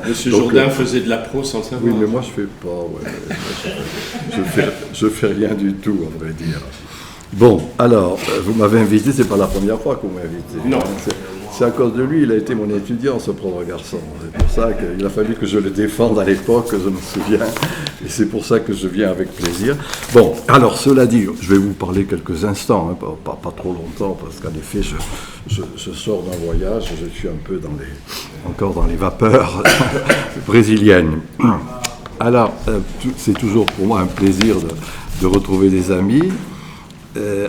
Monsieur Jourdain faisait de la prose sans le savoir. Oui, mais moi je fais pas. Ouais. Je fais rien du tout, à vrai dire. Bon, alors, vous m'avez invité, c'est pas la première fois que vous m'invitez. Non. C'est à cause de lui, il a été mon étudiant, ce pauvre garçon. C'est pour ça qu'il a fallu que je le défende à l'époque, je me souviens. Et c'est pour ça que je viens avec plaisir. Bon, alors, cela dit, je vais vous parler quelques instants, hein, pas trop longtemps, parce qu'en effet, je sors d'un voyage, je suis un peu encore dans les vapeurs brésiliennes. Alors, c'est toujours pour moi un plaisir de retrouver des amis.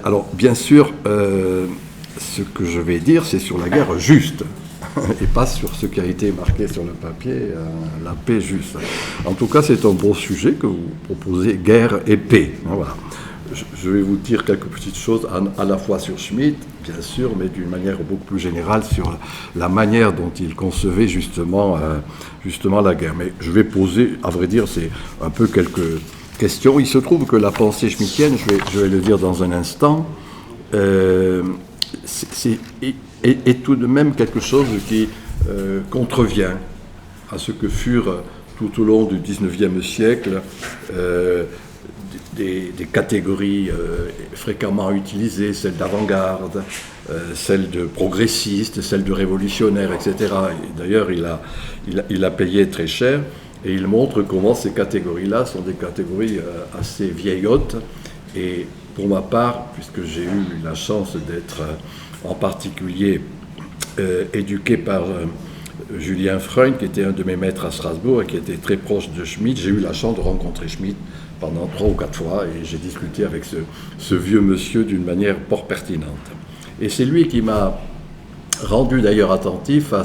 Alors, bien sûr, ce que je vais dire, c'est sur la guerre juste, et pas sur ce qui a été marqué sur le papier, la paix juste. En tout cas, c'est un beau sujet que vous proposez, guerre et paix. Voilà. Je vais vous dire quelques petites choses, à la fois sur Schmitt, bien sûr, mais d'une manière beaucoup plus générale sur la manière dont il concevait justement la guerre. Mais je vais poser, à vrai dire, c'est un peu quelques questions. Il se trouve que la pensée schmittienne, je vais le dire dans un instant, est tout de même quelque chose qui contrevient à ce que furent tout au long du XIXe siècle des catégories fréquemment utilisées, celles d'avant-garde, celles de progressistes, celles de révolutionnaires, etc. Et d'ailleurs, il a payé très cher, et il montre comment ces catégories-là sont des catégories assez vieillottes. Et pour ma part, puisque j'ai eu la chance d'être en particulier éduqué par Julien Freund, qui était un de mes maîtres à Strasbourg et qui était très proche de Schmitt, j'ai eu la chance de rencontrer Schmitt pendant 3 ou 4 fois, et j'ai discuté avec ce vieux monsieur d'une manière fort pertinente. Et c'est lui qui m'a rendu d'ailleurs attentif à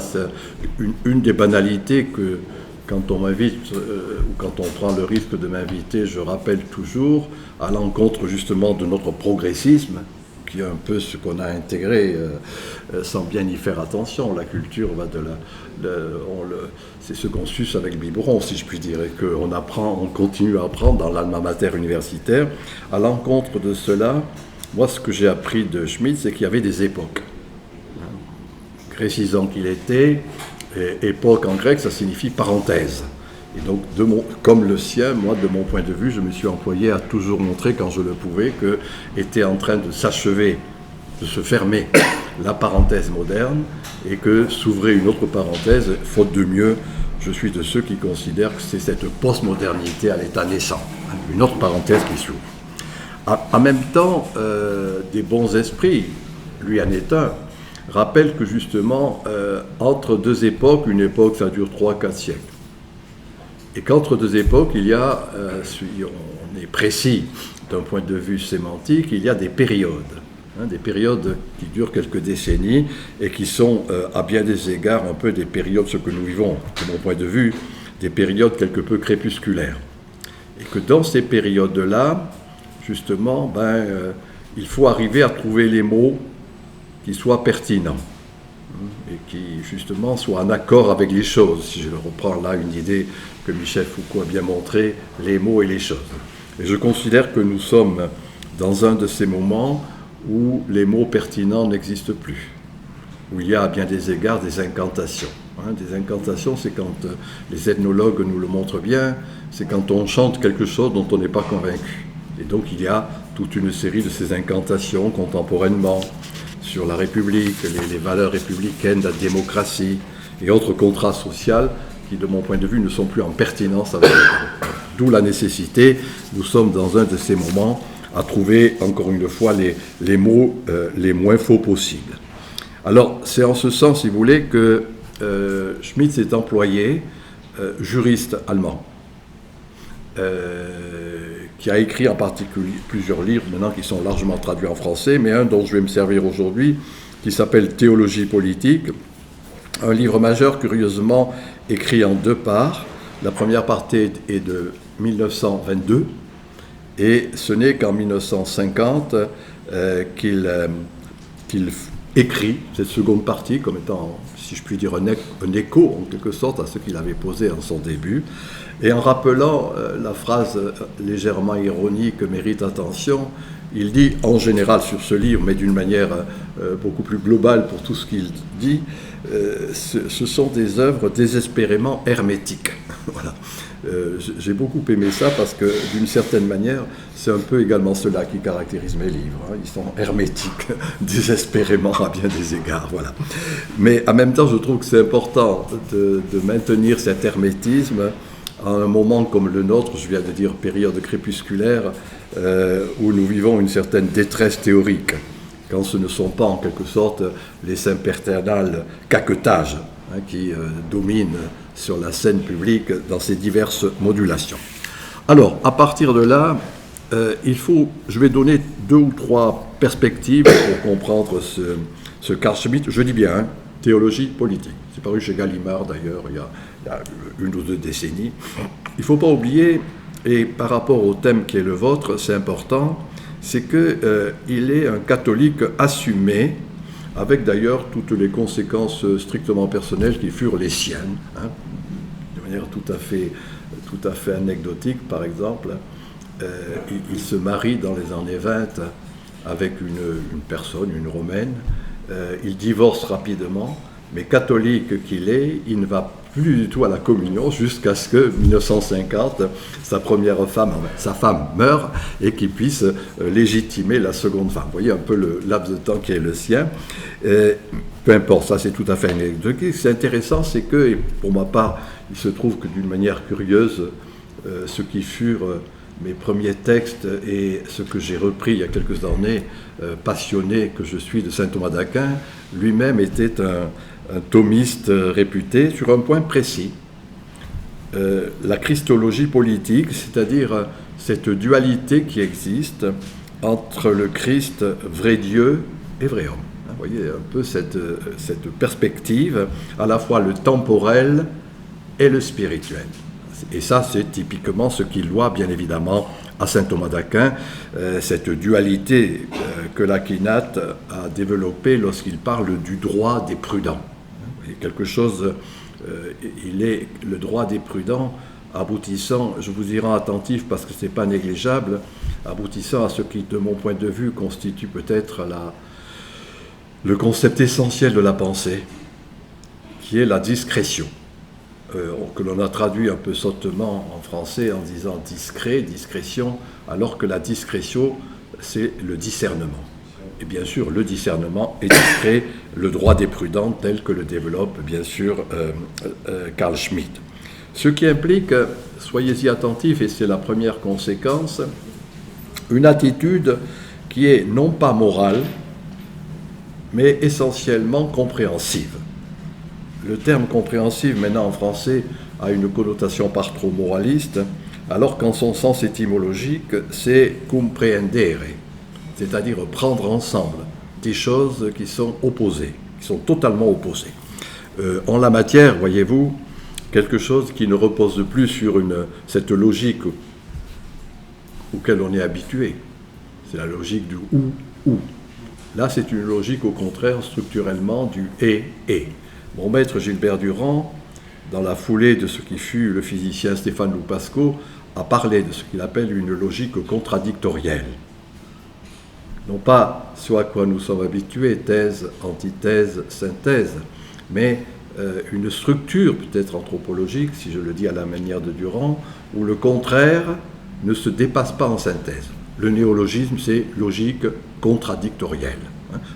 une des banalités que, quand on m'invite ou quand on prend le risque de m'inviter, je rappelle toujours, à l'encontre justement de notre progressisme, qui est un peu ce qu'on a intégré sans bien y faire attention. La culture va c'est ce qu'on suce avec le biberon, si je puis dire, et on continue à apprendre dans l'alma mater universitaire. À l'encontre de cela, moi, ce que j'ai appris de Schmitt, c'est qu'il y avait des époques. Précisant qu'il était, époque en grec, ça signifie parenthèse. Et donc, comme le sien, moi, de mon point de vue, je me suis employé à toujours montrer, quand je le pouvais, que était en train de s'achever, de se fermer la parenthèse moderne, et que s'ouvrait une autre parenthèse, faute de mieux. Je suis de ceux qui considèrent que c'est cette postmodernité à l'état naissant, une autre parenthèse qui s'ouvre. En même temps, des bons esprits, lui en est un, rappellent que justement, entre deux époques, une époque ça dure 3-4 siècles, et qu'entre deux époques, il y a, on est précis d'un point de vue sémantique, il y a des périodes qui durent quelques décennies et qui sont, à bien des égards, un peu des périodes, ce que nous vivons, de mon point de vue, des périodes quelque peu crépusculaires. Et que dans ces périodes-là, justement, il faut arriver à trouver les mots qui soient pertinents et qui, justement, soient en accord avec les choses. Si je reprends là une idée que Michel Foucault a bien montrée, les mots et les choses. Et je considère que nous sommes dans un de ces moments où les mots pertinents n'existent plus, où il y a à bien des égards des incantations. Des incantations, c'est quand, les ethnologues nous le montrent bien, c'est quand on chante quelque chose dont on n'est pas convaincu. Et donc il y a toute une série de ces incantations contemporainement sur la République, les valeurs républicaines, la démocratie et autres contrats sociaux qui, de mon point de vue, ne sont plus en pertinence avec eux. D'où la nécessité, nous sommes dans un de ces moments à trouver, encore une fois, les mots les moins faux possibles. Alors, c'est en ce sens, si vous voulez, que Schmitt s'est employé, juriste allemand, qui a écrit en particulier plusieurs livres, maintenant qui sont largement traduits en français, mais un dont je vais me servir aujourd'hui, qui s'appelle « Théologie politique », un livre majeur, curieusement, écrit en 2 parts. La première partie est de 1922, et ce n'est qu'en 1950 qu'il écrit cette seconde partie, comme étant, si je puis dire, un écho, en quelque sorte, à ce qu'il avait posé en son début, et en rappelant la phrase légèrement ironique mérite attention, Il dit en général sur ce livre, mais d'une manière beaucoup plus globale pour tout ce qu'il dit, ce sont des œuvres désespérément hermétiques. Voilà. J'ai beaucoup aimé ça parce que d'une certaine manière, c'est un peu également cela qui caractérise mes livres. Hein. Ils sont hermétiques, désespérément à bien des égards. Voilà. Mais en même temps, je trouve que c'est important de maintenir cet hermétisme à un moment comme le nôtre, je viens de dire période crépusculaire, où nous vivons une certaine détresse théorique, quand ce ne sont pas en quelque sorte les sempiternels caquetages qui dominent sur la scène publique dans ses diverses modulations. Alors, à partir de là, je vais donner 2 ou 3 perspectives pour comprendre ce Carl Schmitt, je dis bien, hein, théologie politique. C'est paru chez Gallimard d'ailleurs, il y a 1 ou 2 décennies. Il ne faut pas oublier, et par rapport au thème qui est le vôtre, c'est important, c'est qu'il est un catholique assumé, avec d'ailleurs toutes les conséquences strictement personnelles qui furent les siennes, hein, de manière tout à fait anecdotique. Par exemple, il se marie dans les années 20 avec une personne, une Romaine, il divorce rapidement, mais catholique qu'il est, il ne va plus du tout à la communion jusqu'à ce que, 1950, sa femme meure et qu'il puisse légitimer la seconde femme. Vous voyez un peu le laps de temps qui est le sien. Peu importe, ça c'est tout à fait anecdotique. C'est intéressant, c'est que, et pour ma part, il se trouve que d'une manière curieuse, ce qui furent mes premiers textes et ce que j'ai repris il y a quelques années, passionné que je suis de saint Thomas d'Aquin, lui-même était un thomiste réputé sur un point précis, la christologie politique, c'est-à-dire cette dualité qui existe entre le Christ, vrai Dieu et vrai homme. Vous voyez un peu cette perspective, à la fois le temporel et le spirituel. Et ça, c'est typiquement ce qu'il doit, bien évidemment, à saint Thomas d'Aquin, cette dualité que l'Aquinat a développée lorsqu'il parle du droit des prudents. Et quelque chose, il est le droit des prudents aboutissant, je vous y rends attentif parce que ce n'est pas négligeable, aboutissant à ce qui, de mon point de vue, constitue peut-être le concept essentiel de la pensée, qui est la discrétion. Que l'on a traduit un peu sottement en français en disant discrétion, alors que la discrétion, c'est le discernement. Et bien sûr, le discernement est discret, le droit des prudents, tel que le développe, bien sûr, Carl Schmitt. Ce qui implique, soyez-y attentifs, et c'est la première conséquence, une attitude qui est non pas morale, mais essentiellement compréhensive. Le terme compréhensive, maintenant en français, a une connotation par trop moraliste, alors qu'en son sens étymologique, c'est comprehendere, c'est-à-dire prendre ensemble des choses qui sont opposées, qui sont totalement opposées. En la matière, voyez-vous, quelque chose qui ne repose plus sur cette logique auquel on est habitué. C'est la logique du ou. Là, c'est une logique, au contraire, structurellement, du et. Mon maître Gilbert Durand, dans la foulée de ce qui fut le physicien Stéphane Loupasco, a parlé de ce qu'il appelle une logique contradictorielle. Non pas ce à quoi nous sommes habitués, thèse, antithèse, synthèse, mais une structure peut-être anthropologique, si je le dis à la manière de Durand, où le contraire ne se dépasse pas en synthèse. Le néologisme, c'est logique contradictorielle.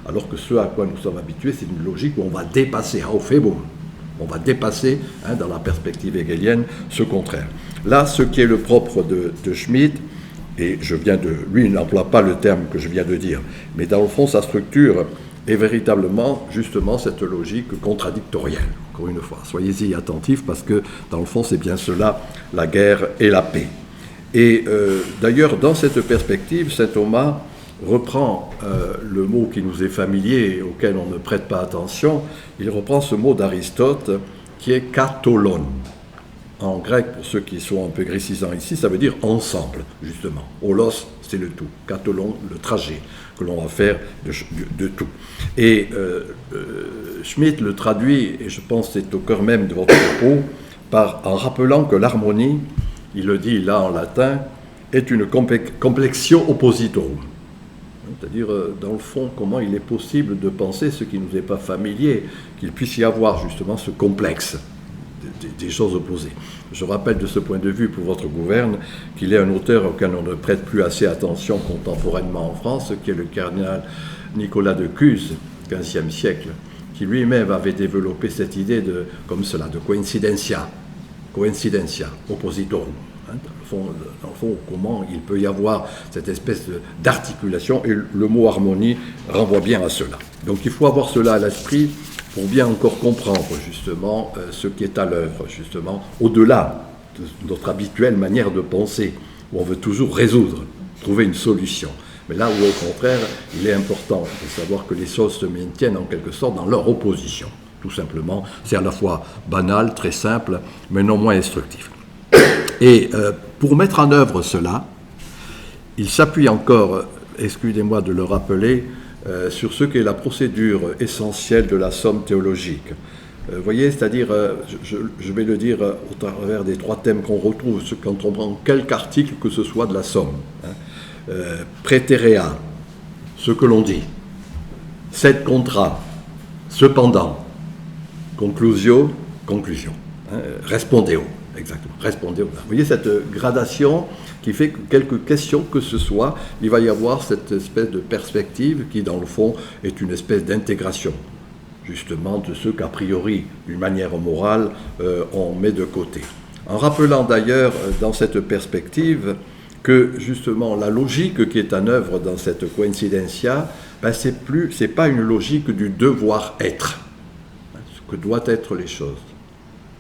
Alors que ce à quoi nous sommes habitués, c'est une logique où on va dépasser, on va dépasser, dans la perspective hegelienne, ce contraire. Là, ce qui est le propre de Schmitt, et lui, il n'emploie pas le terme que je viens de dire, mais dans le fond, sa structure est véritablement, justement, cette logique contradictorielle. Encore une fois, soyez-y attentifs, parce que, dans le fond, c'est bien cela, la guerre et la paix. Et d'ailleurs, dans cette perspective, saint Thomas reprend le mot qui nous est familier et auquel on ne prête pas attention. Il reprend ce mot d'Aristote qui est katolon. En grec, pour ceux qui sont un peu grécisants ici, ça veut dire ensemble, justement. Holos, c'est le tout. Katolon, le trajet que l'on va faire de tout. Et Schmitt le traduit, et je pense que c'est au cœur même de votre propos, en rappelant que l'harmonie, il le dit là en latin, est une complexio oppositorum. C'est-à-dire, dans le fond, comment il est possible de penser ce qui ne nous est pas familier, qu'il puisse y avoir justement ce complexe des choses opposées. Je rappelle de ce point de vue pour votre gouverne qu'il est un auteur auquel on ne prête plus assez attention contemporainement en France, qui est le cardinal Nicolas de Cuse, 15e siècle, qui lui-même avait développé cette idée de, comme cela, de coincidentia oppositorum. Dans le fond, comment il peut y avoir cette espèce d'articulation, et le mot harmonie renvoie bien à cela. Donc il faut avoir cela à l'esprit pour bien encore comprendre justement ce qui est à l'œuvre, justement, au-delà de notre habituelle manière de penser, où on veut toujours résoudre, trouver une solution. Mais là où, au contraire, il est important de savoir que les choses se maintiennent en quelque sorte dans leur opposition. Tout simplement, c'est à la fois banal, très simple, mais non moins instructif. Et pour mettre en œuvre cela, il s'appuie encore, excusez-moi de le rappeler, sur ce qu'est la procédure essentielle de la somme théologique. Vous voyez, c'est-à-dire, je vais le dire au travers des 3 thèmes qu'on retrouve quand on prend quelque article que ce soit de la somme. Praeterea, ce que l'on dit. Sed contra, cependant. Conclusio, conclusion. Respondeo, exactement. Respondeo. Vous voyez cette gradation qui fait que quelque question que ce soit, il va y avoir cette espèce de perspective qui, dans le fond, est une espèce d'intégration, justement, de ce qu'a priori, d'une manière morale, on met de côté. En rappelant d'ailleurs, dans cette perspective, que justement la logique qui est en œuvre dans cette coincidentia, c'est pas une logique du devoir être, ce que doivent être les choses,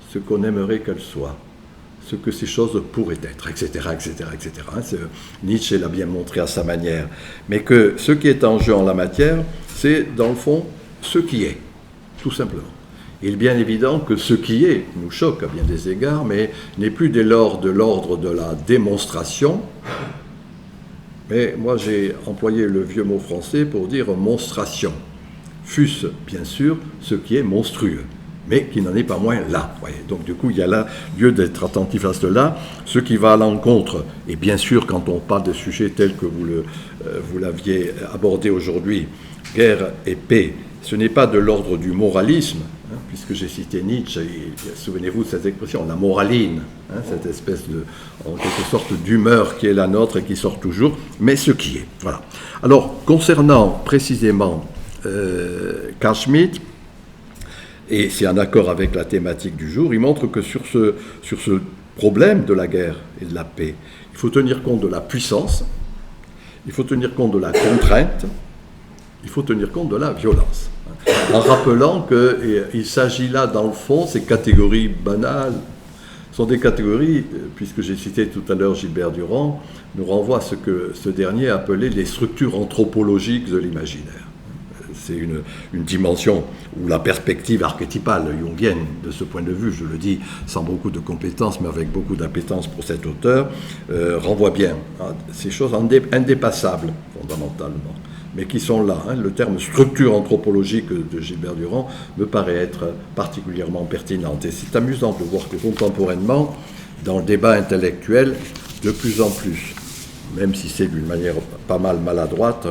ce qu'on aimerait qu'elles soient, ce que ces choses pourraient être, etc., etc., etc. Nietzsche l'a bien montré à sa manière. Mais que ce qui est en jeu en la matière, c'est dans le fond ce qui est, tout simplement. Il est bien évident que ce qui est nous choque à bien des égards, mais n'est plus dès lors de l'ordre de la démonstration. Mais moi j'ai employé le vieux mot français pour dire monstration. Fût-ce, bien sûr, ce qui est monstrueux, mais qui n'en est pas moins là. Voyez. Donc du coup, il y a là lieu d'être attentif à cela, ce qui va à l'encontre. Et bien sûr, quand on parle de sujets tels que vous l'aviez abordé aujourd'hui, guerre et paix, ce n'est pas de l'ordre du moralisme, puisque j'ai cité Nietzsche, souvenez-vous de cette expression, la moraline, cette espèce de, en quelque sorte, d'humeur qui est la nôtre et qui sort toujours, mais ce qui est. Voilà. Alors, concernant précisément Carl Schmitt, et c'est en accord avec la thématique du jour, il montre que sur ce problème de la guerre et de la paix, il faut tenir compte de la puissance, il faut tenir compte de la contrainte, il faut tenir compte de la violence. En rappelant qu'il s'agit là, dans le fond, ces catégories banales sont des catégories, puisque j'ai cité tout à l'heure Gilbert Durand, nous renvoie à ce que ce dernier appelait les structures anthropologiques de l'imaginaire. C'est une dimension où la perspective archétypale jungienne, de ce point de vue, je le dis sans beaucoup de compétences, mais avec beaucoup d'appétence pour cet auteur, renvoie bien à ces choses indépassables, fondamentalement, mais qui sont là. Le terme structure anthropologique de Gilbert Durand me paraît être particulièrement pertinent. Et c'est amusant de voir que contemporainement, dans le débat intellectuel, de plus en plus, même si c'est d'une manière pas mal maladroite,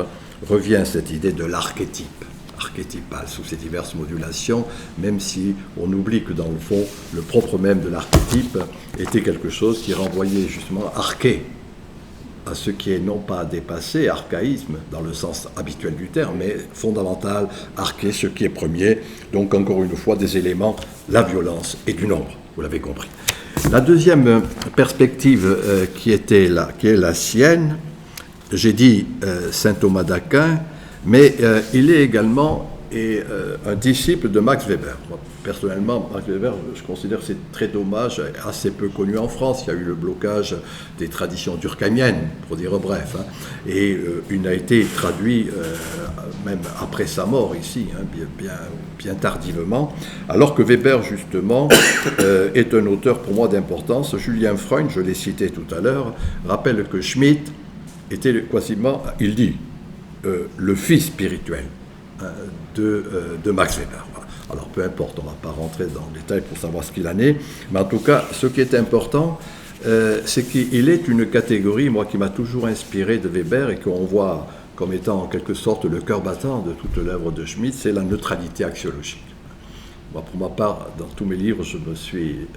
revient cette idée de l'archétype, archétypal, sous ses diverses modulations, même si on oublie que dans le fond, le propre même de l'archétype était quelque chose qui renvoyait justement arché, à ce qui est non pas dépassé, archaïsme, dans le sens habituel du terme, mais fondamental, arché, ce qui est premier. Donc, encore une fois, des éléments, la violence et du nombre, vous l'avez compris. La deuxième perspective qui est la sienne, j'ai dit saint Thomas d'Aquin, mais il est également un disciple de Max Weber. Moi, personnellement, Max Weber, je considère que c'est très dommage, assez peu connu en France. Il y a eu le blocage des traditions durkheimiennes, pour dire bref, et il a été traduit même après sa mort ici, bien tardivement, alors que Weber, justement, est un auteur pour moi d'importance. Julien Freund, je l'ai cité tout à l'heure, rappelle que Schmitt était quasiment, il dit, le fils spirituel de Max Weber. Voilà. Alors peu importe, on ne va pas rentrer dans le détail pour savoir ce qu'il en est, mais en tout cas, ce qui est important, c'est qu'il est une catégorie, moi, qui m'a toujours inspiré de Weber et qu'on voit comme étant en quelque sorte le cœur battant de toute l'œuvre de Schmitt, c'est la neutralité axiologique. Moi, pour ma part, dans tous mes livres, j'ai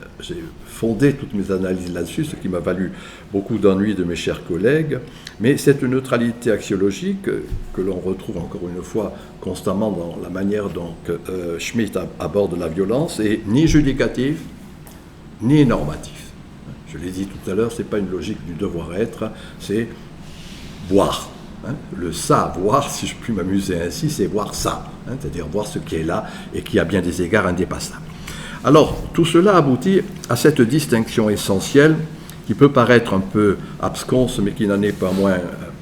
fondé toutes mes analyses là-dessus, ce qui m'a valu beaucoup d'ennuis de mes chers collègues. Mais cette neutralité axiologique, que l'on retrouve encore une fois constamment dans la manière dont Schmitt aborde la violence, est ni judicative, ni normative. Je l'ai dit tout à l'heure, ce n'est pas une logique du devoir-être, c'est voir. Le savoir, si je puis m'amuser ainsi, c'est voir ça, c'est-à-dire voir ce qui est là et qui a bien des égards indépassables. Alors, tout cela aboutit à cette distinction essentielle qui peut paraître un peu absconse, mais qui n'en est pas moins,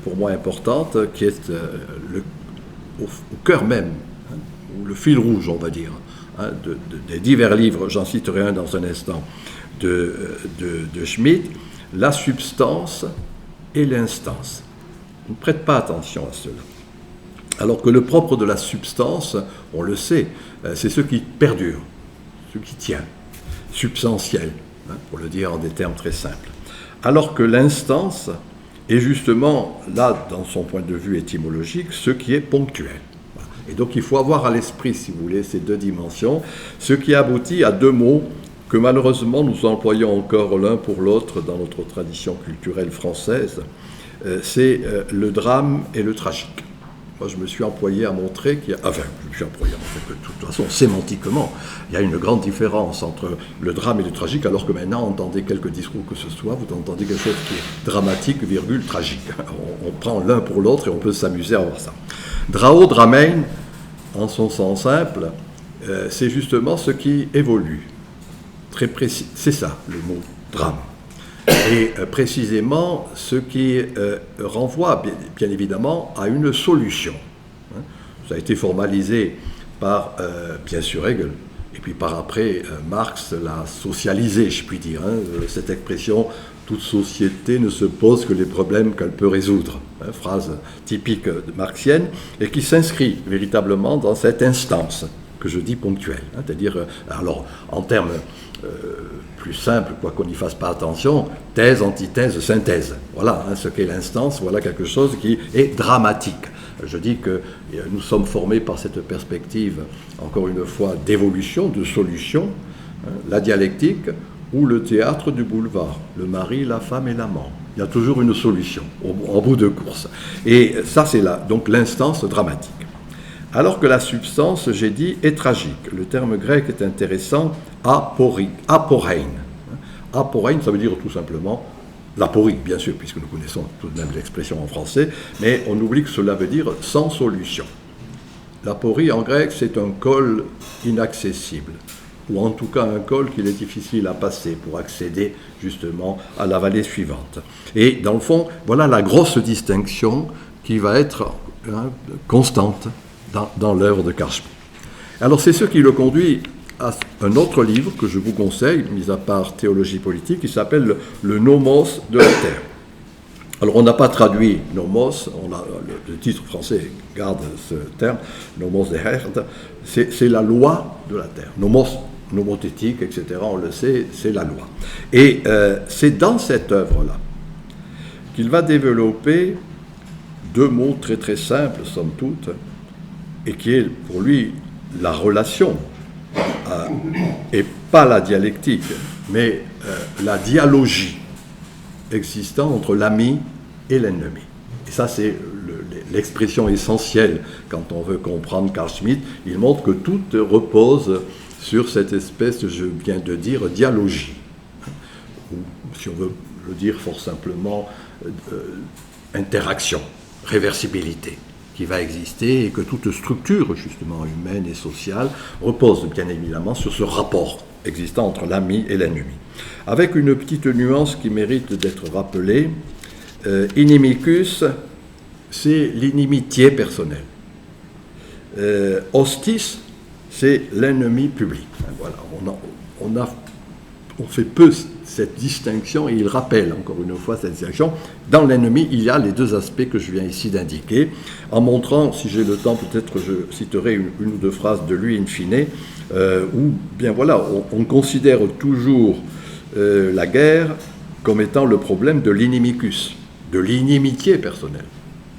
pour moi, importante, qui est au cœur même, ou le fil rouge, on va dire, des divers livres, j'en citerai un dans un instant, de Schmitt, la substance et l'instance. On ne prête pas attention à cela. Alors que le propre de la substance, on le sait, c'est ce qui perdure, ce qui tient, substantiel, pour le dire en des termes très simples. Alors que l'instance est justement, là, dans son point de vue étymologique, ce qui est ponctuel. Et donc il faut avoir à l'esprit, si vous voulez, ces deux dimensions, ce qui aboutit à deux mots que malheureusement nous employons encore l'un pour l'autre dans notre tradition culturelle française. C'est le drame et le tragique. Moi, je me suis employé à montrer qu'il y a... Enfin, je me suis employé à montrer que, de toute façon, sémantiquement, il y a une grande différence entre le drame et le tragique, alors que maintenant, entendez quelque discours que ce soit, vous entendez quelque chose qui est dramatique, virgule, tragique. On prend l'un pour l'autre et on peut s'amuser à voir ça. Drao, dramein, en son sens simple, c'est justement ce qui évolue. Très précis, c'est ça, le mot drame. Et précisément ce qui renvoie bien évidemment à une solution. Ça a été formalisé par bien sûr Hegel, et puis par après Marx l'a socialisé, je puis dire, cette expression « toute société ne se pose que les problèmes qu'elle peut résoudre », phrase typique marxienne, et qui s'inscrit véritablement dans cette instance que je dis ponctuelle, c'est-à-dire, alors en termes plus simple, quoi qu'on n'y fasse pas attention, thèse, antithèse, synthèse. Voilà ce qu'est l'instance, voilà quelque chose qui est dramatique. Je dis que nous sommes formés par cette perspective, encore une fois, d'évolution, de solution, la dialectique ou le théâtre du boulevard, le mari, la femme et l'amant. Il y a toujours une solution en bout de course. Et ça, c'est là, donc l'instance dramatique. Alors que la substance, j'ai dit, est tragique. Le terme grec est intéressant, aporein. Aporein, ça veut dire tout simplement l'aporie, bien sûr, puisque nous connaissons tout de même l'expression en français, mais on oublie que cela veut dire sans solution. L'aporie en grec, c'est un col inaccessible, ou en tout cas un col qu'il est difficile à passer pour accéder justement à la vallée suivante. Et dans le fond, voilà la grosse distinction qui va être constante dans l'œuvre de Carl Schmitt. Alors c'est ce qui le conduit à un autre livre que je vous conseille, mis à part Théologie politique, qui s'appelle le Nomos de la Terre. Alors on n'a pas traduit Nomos, le titre français garde ce terme, Nomos de Herd, c'est la loi de la Terre. Nomos, nomothétique, etc., on le sait, c'est la loi. Et c'est dans cette œuvre-là qu'il va développer deux mots très très simples, somme toute, et qui est pour lui la relation, et pas la dialectique, mais la dialogie existant entre l'ami et l'ennemi. Et ça, c'est l'expression essentielle quand on veut comprendre Carl Schmitt. Il montre que tout repose sur cette espèce, je viens de dire, dialogie. Ou, si on veut le dire fort simplement, interaction, réversibilité, qui va exister, et que toute structure, justement, humaine et sociale, repose bien évidemment sur ce rapport existant entre l'ami et l'ennemi. Avec une petite nuance qui mérite d'être rappelée, inimicus, c'est l'inimitié personnelle. Hostis, c'est l'ennemi public. Voilà, on fait peu cette distinction, et il rappelle encore une fois cette distinction. Dans l'ennemi, il y a les deux aspects que je viens ici d'indiquer, en montrant, si j'ai le temps, peut-être je citerai une ou deux phrases de lui in fine, où, bien voilà, on considère toujours la guerre comme étant le problème de l'inimicus, de l'inimitié personnelle.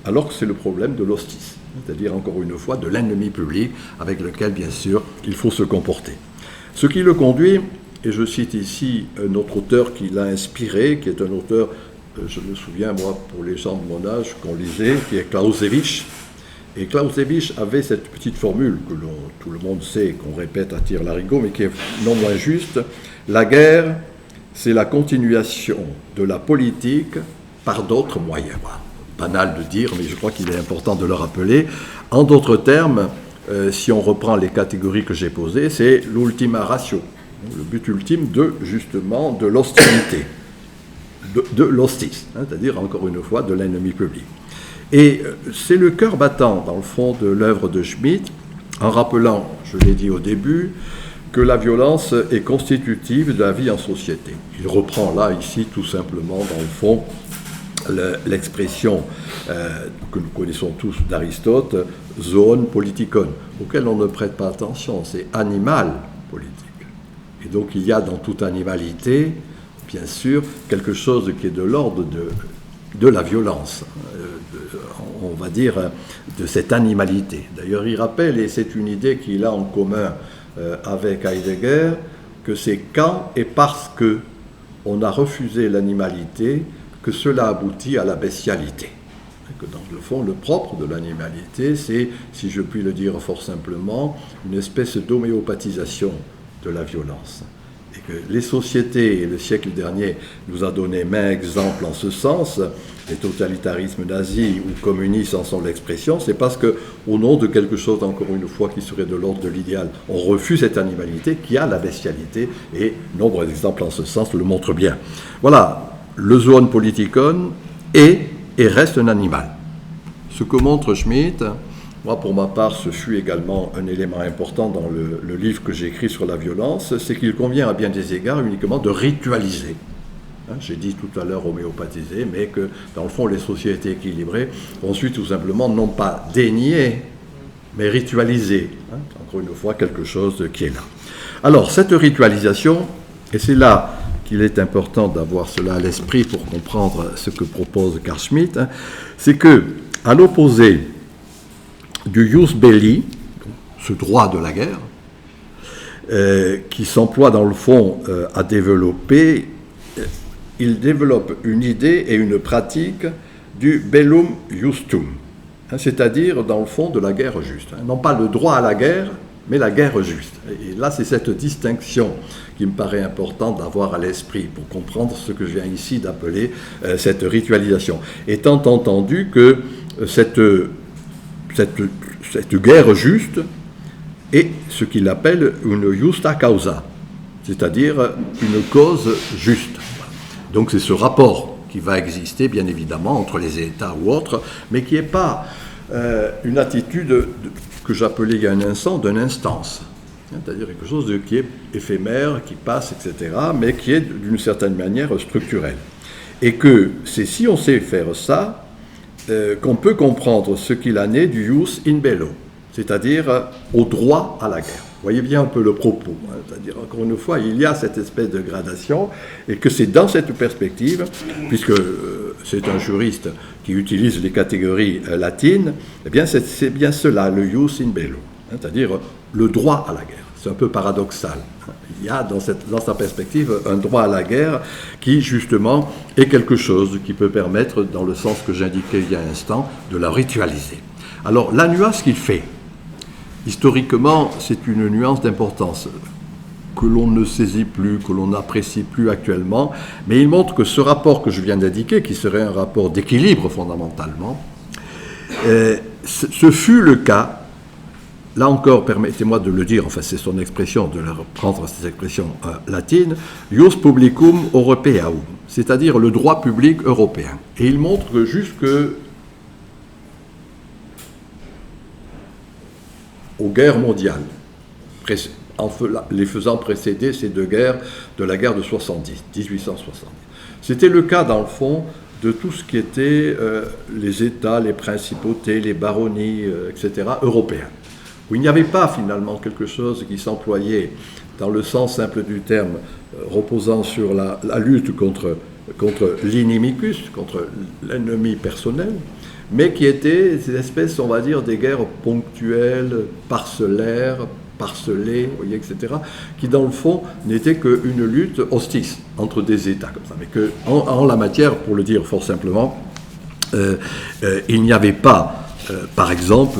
alors que c'est le problème de l'hostis, c'est-à-dire encore une fois de l'ennemi public avec lequel bien sûr il faut se comporter. Ce qui le conduit, et je cite ici notre auteur qui l'a inspiré, qui est un auteur, je me souviens moi pour les gens de mon âge qu'on lisait, qui est Clausewitz. Et Clausewitz avait cette petite formule que tout le monde sait, qu'on répète à tire-larigot, mais qui est non moins juste. La guerre, c'est la continuation de la politique par d'autres moyens. Voilà. Banal de dire, mais je crois qu'il est important de le rappeler. En d'autres termes, si on reprend les catégories que j'ai posées, c'est l'ultima ratio, le but ultime justement de l'hostilité, de l'hostis, c'est-à-dire encore une fois de l'ennemi public. Et c'est le cœur battant, dans le fond, de l'œuvre de Schmitt, en rappelant, je l'ai dit au début, que la violence est constitutive de la vie en société. Il reprend là, ici, tout simplement, dans le fond, l'expression que nous connaissons tous d'Aristote, zoon politikon, auquel on ne prête pas attention, c'est animal politique. Et donc il y a dans toute animalité, bien sûr, quelque chose qui est de l'ordre de la violence, on va dire, de cette animalité. D'ailleurs, il rappelle, et c'est une idée qu'il a en commun avec Heidegger, que c'est quand et parce que on a refusé l'animalité que cela aboutit à la bestialité. Que dans le fond, le propre de l'animalité, c'est, si je puis le dire fort simplement, une espèce d'homéopathisation de la violence. Et que les sociétés, et le siècle dernier nous a donné maint exemple en ce sens, les totalitarismes nazis ou communistes en sont l'expression, c'est parce qu'au nom de quelque chose, encore une fois, qui serait de l'ordre de l'idéal, on refuse cette animalité qui a la bestialité, et nombre d'exemples en ce sens le montrent bien. Voilà, le zoon politikon est et reste un animal. Ce que montre Schmitt, moi pour ma part, ce fut également un élément important dans le livre que j'ai écrit sur la violence, c'est qu'il convient à bien des égards uniquement de ritualiser. J'ai dit tout à l'heure homéopathiser, mais que dans le fond les sociétés équilibrées ont su tout simplement non pas dénier, mais ritualiser. Encore une fois, quelque chose qui est là. Alors, cette ritualisation, et c'est là qu'il est important d'avoir cela à l'esprit pour comprendre ce que propose Carl Schmitt, c'est que, à l'opposé du jus belli, ce droit de la guerre, qui s'emploie dans le fond à développer, il développe une idée et une pratique du bellum justum, c'est-à-dire dans le fond de la guerre juste. Non pas le droit à la guerre, mais la guerre juste. Et là, c'est cette distinction qui me paraît importante d'avoir à l'esprit pour comprendre ce que je viens ici d'appeler cette ritualisation. Étant entendu que cette guerre juste est ce qu'il appelle une justa causa, c'est-à-dire une cause juste. Donc c'est ce rapport qui va exister, bien évidemment, entre les États ou autres, mais qui n'est pas une attitude que j'appelais il y a un instant d'une instance, c'est-à-dire quelque chose qui est éphémère, qui passe, etc., mais qui est d'une certaine manière structurelle. Et que c'est si on sait faire ça qu'on peut comprendre ce qu'il en est du jus in bello, c'est-à-dire au droit à la guerre. Vous voyez bien un peu le propos, c'est-à-dire encore une fois, il y a cette espèce de gradation, et que c'est dans cette perspective, puisque c'est un juriste qui utilise les catégories latines, eh bien c'est bien cela, le jus in bello, c'est-à-dire le droit à la guerre. C'est un peu paradoxal. Il y a dans sa perspective un droit à la guerre qui justement est quelque chose qui peut permettre, dans le sens que j'indiquais il y a un instant, de la ritualiser. Alors la nuance qu'il fait, historiquement, c'est une nuance d'importance que l'on ne saisit plus, que l'on n'apprécie plus actuellement, mais il montre que ce rapport que je viens d'indiquer, qui serait un rapport d'équilibre fondamentalement, ce fut le cas, là encore, permettez-moi de le dire, enfin c'est son expression, de la reprendre cette expression latine, ius publicum Europaeum, c'est-à-dire le droit public européen. Et il montre que jusque aux guerres mondiales, les faisant précéder ces deux guerres de la guerre de 1870. C'était le cas, dans le fond, de tout ce qui était les États, les principautés, les baronnies, etc., européens, où il n'y avait pas finalement quelque chose qui s'employait dans le sens simple du terme, reposant sur la lutte contre l'inimicus, contre l'ennemi personnel, mais qui étaient ces espèces, on va dire, des guerres ponctuelles, parcellaires, parcelées, vous voyez, etc., qui dans le fond n'étaient qu'une lutte hostile entre des États comme ça, mais que en la matière, pour le dire fort simplement, il n'y avait pas, par exemple,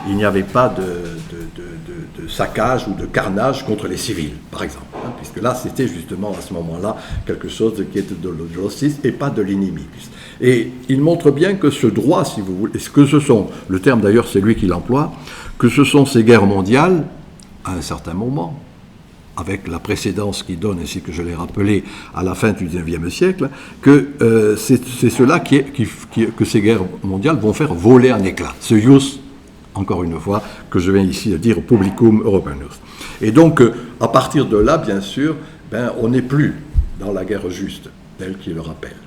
il n'y avait pas de saccage ou de carnage contre les civils, par exemple, hein, puisque là, c'était justement à ce moment-là quelque chose qui était de l'hostis et pas de l'ennemi. Et il montre bien que ce droit, si vous voulez, que ce sont, le terme d'ailleurs c'est lui qui l'emploie, que ce sont ces guerres mondiales, à un certain moment, avec la précédence qui donne, ainsi que je l'ai rappelé, à la fin du XIXe siècle, que c'est cela que ces guerres mondiales vont faire voler en éclats. Ce ius, encore une fois, que je viens ici de dire, publicum europaeus. Et donc, à partir de là, bien sûr, on n'est plus dans la guerre juste, tel qu'il le rappelle.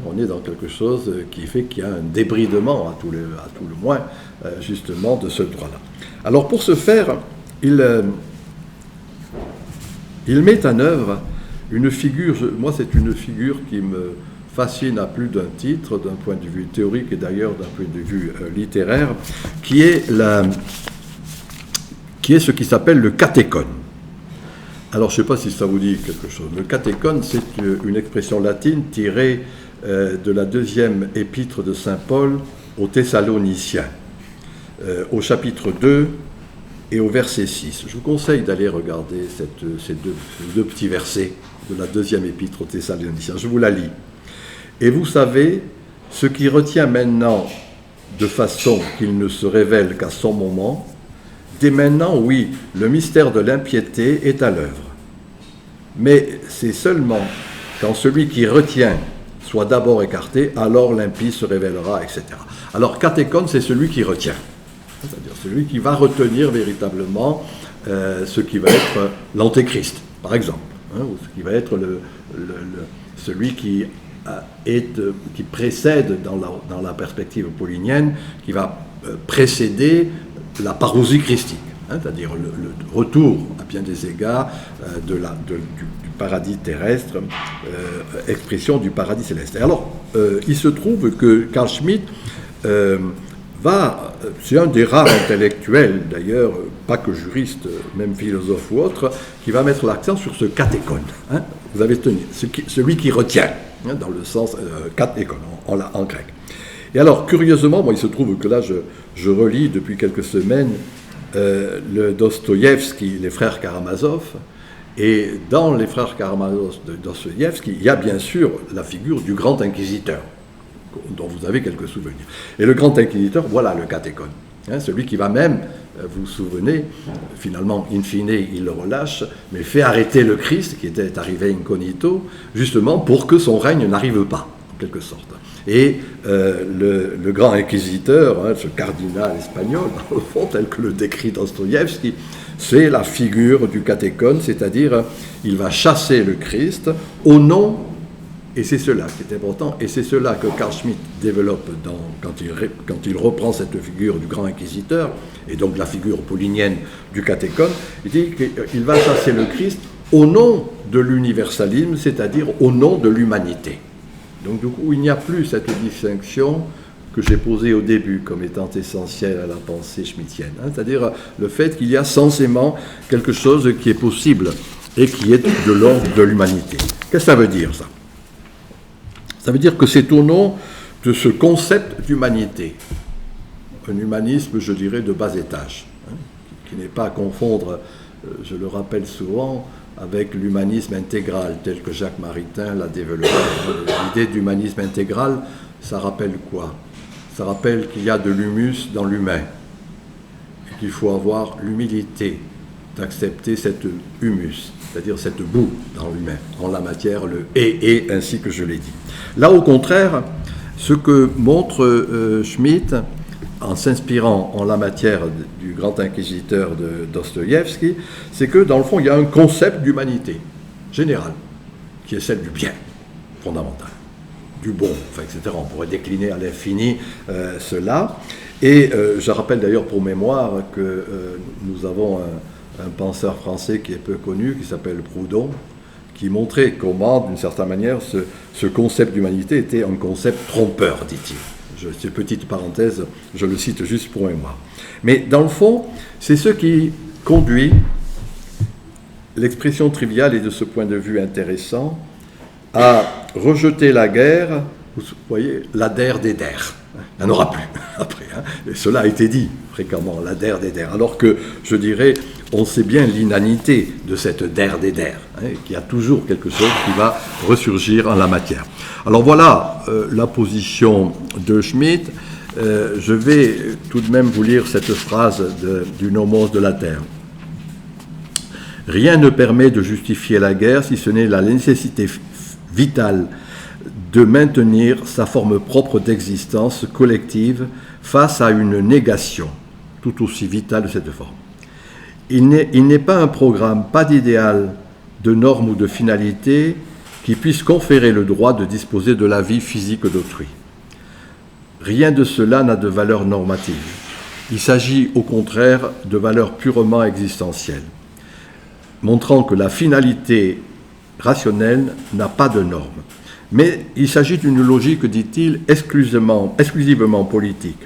On est dans quelque chose qui fait qu'il y a un débridement, à tout le moins, justement, de ce droit-là. Alors, pour ce faire, il met en œuvre une figure, moi c'est une figure qui me fascine à plus d'un titre, d'un point de vue théorique et d'ailleurs d'un point de vue littéraire, qui est ce qui s'appelle le catéchone. Alors je ne sais pas si ça vous dit quelque chose. Le catéchone, c'est une expression latine tirée de la deuxième épître de saint Paul aux Thessaloniciens, au chapitre 2, et au verset 6. Je vous conseille d'aller regarder ces deux petits versets de la deuxième épître aux Thessaloniciens. Je vous la lis. « Et vous savez, ce qui retient maintenant de façon qu'il ne se révèle qu'à son moment, dès maintenant, oui, le mystère de l'impiété est à l'œuvre. Mais c'est seulement quand celui qui retient soit d'abord écarté, alors l'impie se révélera, etc. » Alors, catéchone, c'est celui qui retient. C'est-à-dire celui qui va retenir véritablement ce qui va être l'antéchrist, par exemple, hein, ou ce qui va être celui qui précède dans la perspective paulinienne, qui va précéder la parousie christique, hein, c'est-à-dire le retour à bien des égards du paradis terrestre, expression du paradis céleste. Et alors, il se trouve que Carl Schmitt c'est un des rares intellectuels, d'ailleurs, pas que juriste, même philosophe ou autre, qui va mettre l'accent sur ce catéchone. Hein, vous avez tenu, celui qui retient, hein, dans le sens catéchone, en grec. Et alors, curieusement, moi, il se trouve que là, je relis depuis quelques semaines le Dostoïevski, les frères Karamazov, et dans les frères Karamazov de Dostoïevski, il y a bien sûr la figure du grand inquisiteur, dont vous avez quelques souvenirs. Et le grand inquisiteur, voilà le catéchone. Hein, celui qui va même, vous vous souvenez, finalement, in fine, il le relâche, mais fait arrêter le Christ, qui était arrivé incognito, justement pour que son règne n'arrive pas, en quelque sorte. Et le grand inquisiteur, hein, ce cardinal espagnol, dans le fond, tel que le décrit Dostoïevski, c'est la figure du catéchone, c'est-à-dire, il va chasser le Christ au nom. Et c'est cela qui est important, et c'est cela que Carl Schmitt développe quand il reprend cette figure du grand inquisiteur, et donc la figure paulinienne du catéchone. Il dit qu'il va chasser le Christ au nom de l'universalisme, c'est-à-dire au nom de l'humanité. Donc du coup, il n'y a plus cette distinction que j'ai posée au début comme étant essentielle à la pensée schmittienne, hein, c'est-à-dire le fait qu'il y a censément quelque chose qui est possible et qui est de l'ordre de l'humanité. Qu'est-ce que ça veut dire, ça ? Ça veut dire que c'est au nom de ce concept d'humanité, un humanisme, je dirais, de bas étage, hein, qui n'est pas à confondre, je le rappelle souvent, avec l'humanisme intégral, tel que Jacques Maritain l'a développé. L'idée d'humanisme intégral, ça rappelle quoi ? Ça rappelle qu'il y a de l'humus dans l'humain, et qu'il faut avoir l'humilité d'accepter cette humus, c'est-à-dire cette boue dans l'humain, en la matière, le et ainsi que je l'ai dit. Là, au contraire, ce que montre Schmitt, en s'inspirant en la matière du grand inquisiteur de Dostoïevski, c'est que, dans le fond, il y a un concept d'humanité générale, qui est celle du bien, fondamental, du bon, enfin, etc. On pourrait décliner à l'infini cela. Et je rappelle d'ailleurs pour mémoire que nous avons un penseur français qui est peu connu, qui s'appelle Proudhon, qui montrait comment, d'une certaine manière, ce concept d'humanité était un concept trompeur, dit-il. Ces petites parenthèses, je le cite juste pour mémoire. Mais dans le fond, c'est ce qui conduit, l'expression triviale est de ce point de vue intéressant, à rejeter la guerre, vous voyez, la der des der. Il n'y en aura plus après. Et cela a été dit fréquemment, la der des der. Alors que, je dirais, on sait bien l'inanité de cette der des der, qu'il y a toujours quelque chose qui va ressurgir en la matière. Alors voilà la position de Schmitt. Je vais tout de même vous lire cette phrase du Nomos de la Terre. Rien ne permet de justifier la guerre si ce n'est la nécessité vitale de maintenir sa forme propre d'existence collective face à une négation tout aussi vitale de cette forme. Il n'est pas un programme, pas d'idéal, de normes ou de finalité qui puisse conférer le droit de disposer de la vie physique d'autrui. Rien de cela n'a de valeur normative. Il s'agit au contraire de valeurs purement existentielles, montrant que la finalité rationnelle n'a pas de normes. Mais il s'agit d'une logique, dit-il, exclusivement politique,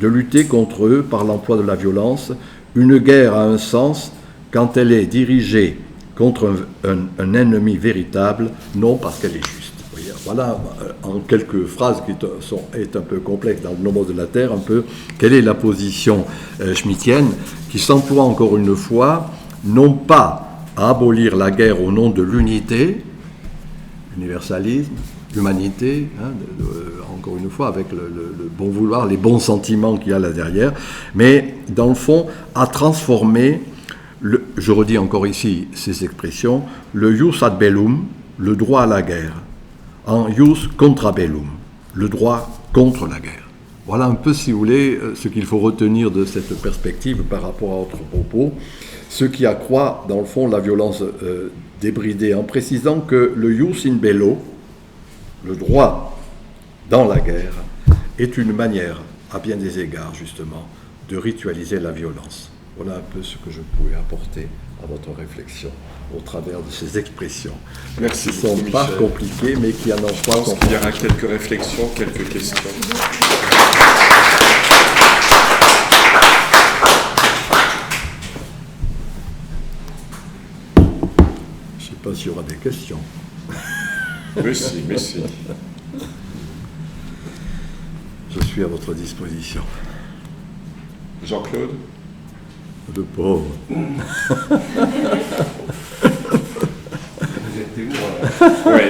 de lutter contre eux par l'emploi de la violence. Une guerre a un sens quand elle est dirigée contre un ennemi véritable, non parce qu'elle est juste. Voilà, en quelques phrases qui est un peu complexe dans le Nomos de la Terre, un peu quelle est la position schmittienne, qui s'emploie encore une fois, non pas à abolir la guerre au nom de l'unité, universalisme, humanité, encore une fois, avec le bon vouloir, les bons sentiments qu'il y a là derrière, mais dans le fond, à transformer, je redis encore ici ces expressions, le jus ad bellum, le droit à la guerre, en jus contra bellum, le droit contre la guerre. Voilà un peu, si vous voulez, ce qu'il faut retenir de cette perspective par rapport à votre propos, ce qui accroît, dans le fond, la violence débridée, en précisant que le jus in bello, le droit dans la guerre, est une manière, à bien des égards, justement, de ritualiser la violence. Voilà un peu ce que je pouvais apporter à votre réflexion au travers de ces expressions. Merci qui ne sont beaucoup, pas Michel. compliquées, mais qui en ont Je pas pense qu'il y aura quelques réflexions, quelques questions. Je ne sais pas s'il y aura des questions. Mais si, mais si. Je suis à votre disposition. Jean-Claude? De pauvre. Vous êtes témoin. Oui.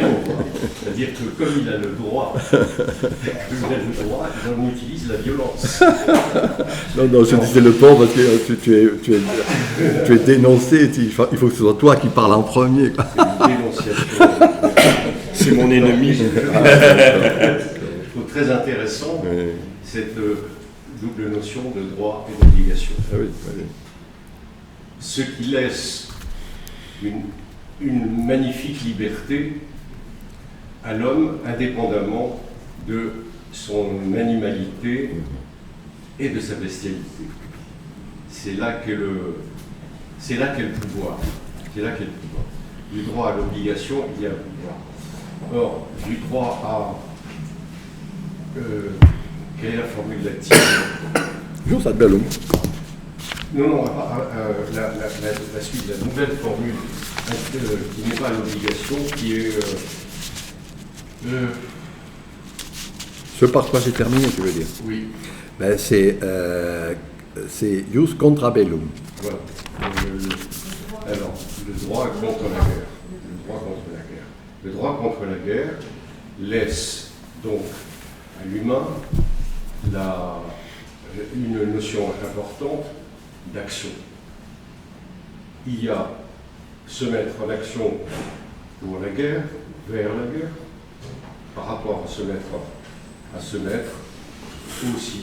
C'est-à-dire que comme il a le droit, il en utilise la violence. Non, je disais le pauvre parce que tu es dénoncé, il faut que ce soit toi qui parles en premier. Quoi. C'est une dénonciation. C'est mon ennemi. Je trouve très intéressant cette double notion de droit et d'obligation. Ah oui. Ce qui laisse une magnifique liberté à l'homme, indépendamment de son animalité et de sa bestialité. C'est là qu'est le pouvoir. C'est là qu'est le pouvoir. Du droit à l'obligation, il y a un pouvoir. Or, du droit à... quelle est la formule latine? Jus ad bellum. Non, la suite, la nouvelle formule qui n'est pas l'obligation, qui est... Ce par quoi j'ai terminé, tu veux dire. oui, Ben, c'est jus contra bellum. voilà. Alors, le droit contre la guerre. Le droit contre la guerre. Le droit contre la guerre laisse donc à l'humain une notion importante d'action. Il y a se mettre en action pour la guerre, vers la guerre, par rapport à se mettre aussi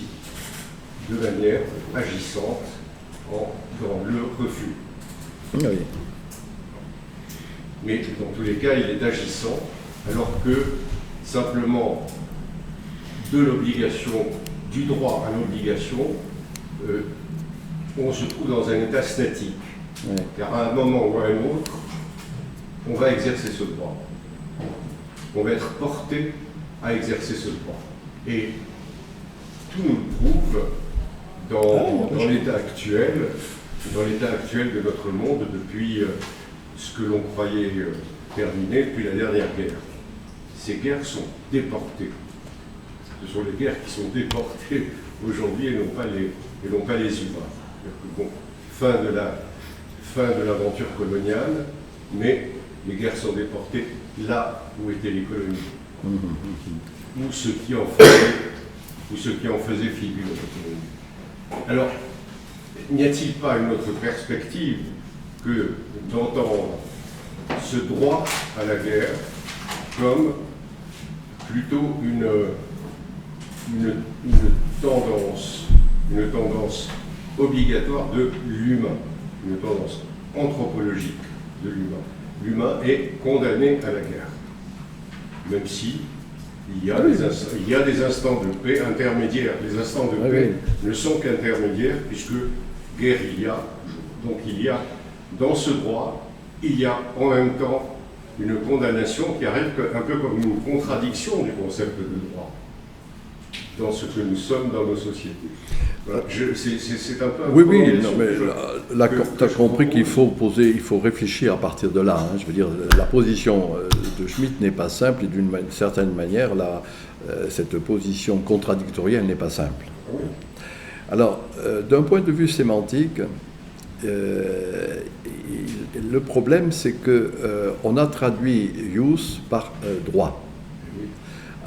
de manière agissante dans le refus. Oui. Mais dans tous les cas, il est agissant, alors que simplement de l'obligation, du droit à l'obligation, on se trouve dans un état statique. Ouais. Car à un moment ou à un autre, on va exercer ce droit. On va être porté à exercer ce droit. Et tout nous le prouve dans l'état actuel, de notre monde depuis ce que l'on croyait terminé depuis la dernière guerre. Ces guerres sont déportées. Ce sont les guerres qui sont déportées aujourd'hui et non pas les humains. Bon, fin de l'aventure coloniale, mais les guerres sont déportées là où étaient les colonies, ou ceux qui en faisaient figure. Alors, n'y a-t-il pas une autre perspective que d'entendre ce droit à la guerre comme plutôt une tendance obligatoire de l'humain, une tendance anthropologique de l'humain. L'humain est condamné à la guerre, même si il y a des instants de paix intermédiaires. Les instants de paix ne sont qu'intermédiaires, puisque guerre il y a. Donc il y a, dans ce droit, il y a en même temps une condamnation qui arrive un peu comme une contradiction du concept de droit dans ce que nous sommes dans nos sociétés. Voilà, c'est un peu... Non, mais là, tu as compris qu'il faut réfléchir à partir de là. Hein. Je veux dire, la position de Schmitt n'est pas simple, et d'une certaine manière, cette position contradictorielle n'est pas simple. Oui. Alors, d'un point de vue sémantique, le problème, c'est qu'on a traduit jus par droit.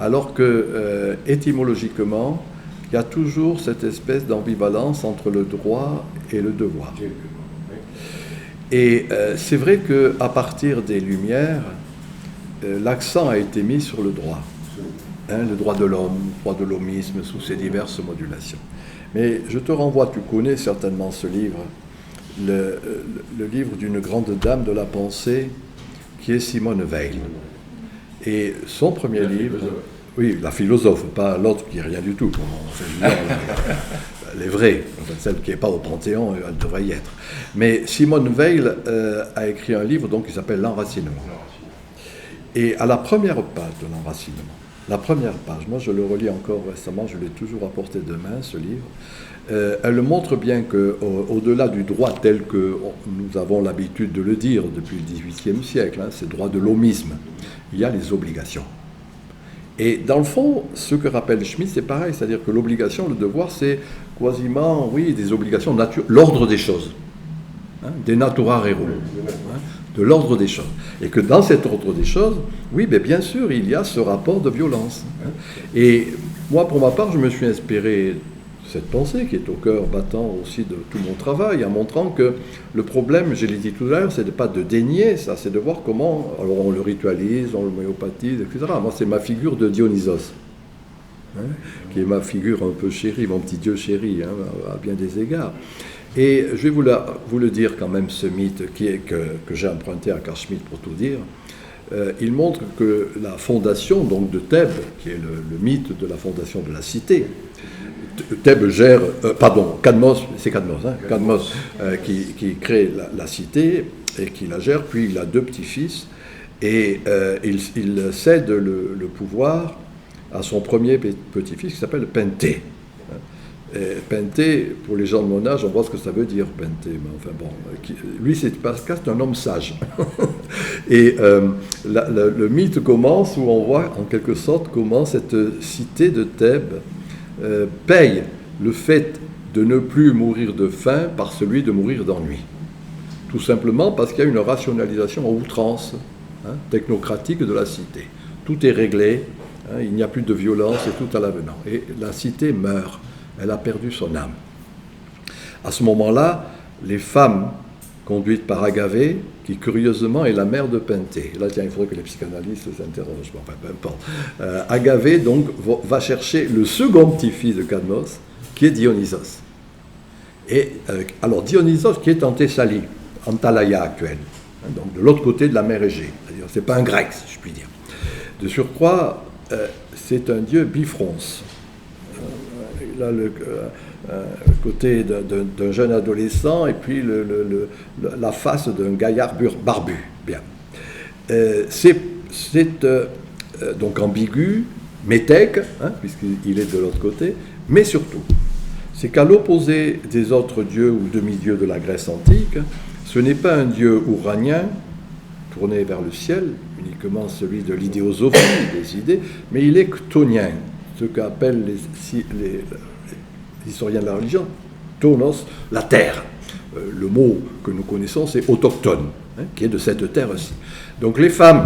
Alors que, étymologiquement, il y a toujours cette espèce d'ambivalence entre le droit et le devoir. Et c'est vrai qu'à partir des Lumières, l'accent a été mis sur le droit. Hein, le droit de l'homme, le droit de l'homisme, sous ses diverses modulations. Mais je te renvoie, tu connais certainement ce livre, le livre d'une grande dame de la pensée, qui est Simone Weil. Et son premier livre... Oui, la philosophe, pas l'autre qui n'est rien du tout. Les vrais, enfin, celle qui n'est pas au Panthéon, elle devrait y être. Mais Simone Weil a écrit un livre donc, qui s'appelle L'Enracinement. Et à la première page de L'Enracinement, la première page, moi je le relis encore récemment, je l'ai toujours à portée de main, ce livre, elle montre bien qu'au-delà du droit tel que nous avons l'habitude de le dire depuis le XVIIIe siècle, hein, c'est le droit de l'homisme, il y a les obligations. Et dans le fond, ce que rappelle Schmitt, c'est pareil, c'est-à-dire que l'obligation, le devoir, c'est quasiment, oui, des obligations, l'ordre des choses, hein, des natura rerum, hein, de l'ordre des choses. Et que dans cet ordre des choses, oui, bien sûr, il y a ce rapport de violence. Hein. Et moi, pour ma part, je me suis inspiré de cette pensée qui est au cœur battant aussi de tout mon travail, en montrant que le problème, je l'ai dit tout à l'heure, c'est pas de dénier ça, c'est de voir comment, alors on le ritualise, on le myopatise, etc. Moi, c'est ma figure de Dionysos, hein, qui est ma figure un peu chérie, mon petit dieu chéri, hein, à bien des égards. Et je vais vous le dire quand même, ce mythe que j'ai emprunté à Carl Schmitt pour tout dire. Il montre que la fondation donc, de Thèbes, qui est le mythe de la fondation de la cité, Thèbes gère, Cadmos, c'est Cadmos, hein, Cadmos qui crée la cité et qui la gère, puis il a deux petits-fils, et il cède le pouvoir à son premier petit-fils qui s'appelle Penthée. Penthée, pour les gens de mon âge, on voit ce que ça veut dire, Penthée, mais enfin bon, lui c'est parce que c'est un homme sage. Et le mythe commence où on voit en quelque sorte comment cette cité de Thèbes paye le fait de ne plus mourir de faim par celui de mourir d'ennui. Tout simplement parce qu'il y a une rationalisation à outrance, hein, technocratique de la cité. Tout est réglé, hein, il n'y a plus de violence et tout à l'avenant. Et la cité meurt. Elle a perdu son âme. À ce moment-là, les femmes conduites par Agavée, qui curieusement est la mère de Penthée. Là, tiens, il faudrait que les psychanalystes s'interrogent. Enfin, peu importe. Agavée, donc, va chercher le second petit-fils de Cadmos, qui est Dionysos. Et alors, Dionysos, qui est en Thessalie, en Talaïa actuelle, hein, donc de l'autre côté de la mer Égée. C'est-à-dire, c'est pas un grec, si je puis dire. De surcroît, c'est un dieu bifronce. Là, le côté d'un jeune adolescent et puis la face d'un gaillard barbu. Bien. C'est donc ambigu, métèque, hein, puisqu'il est de l'autre côté, mais surtout, c'est qu'à l'opposé des autres dieux ou demi-dieux de la Grèce antique, ce n'est pas un dieu ouranien, tourné vers le ciel, uniquement celui de l'idéosophie, des idées, mais il est chtonien, ce qu'appellent les historiens de la religion, tonos, la terre. Le mot que nous connaissons, c'est autochtone, hein, qui est de cette terre-ci. Donc les femmes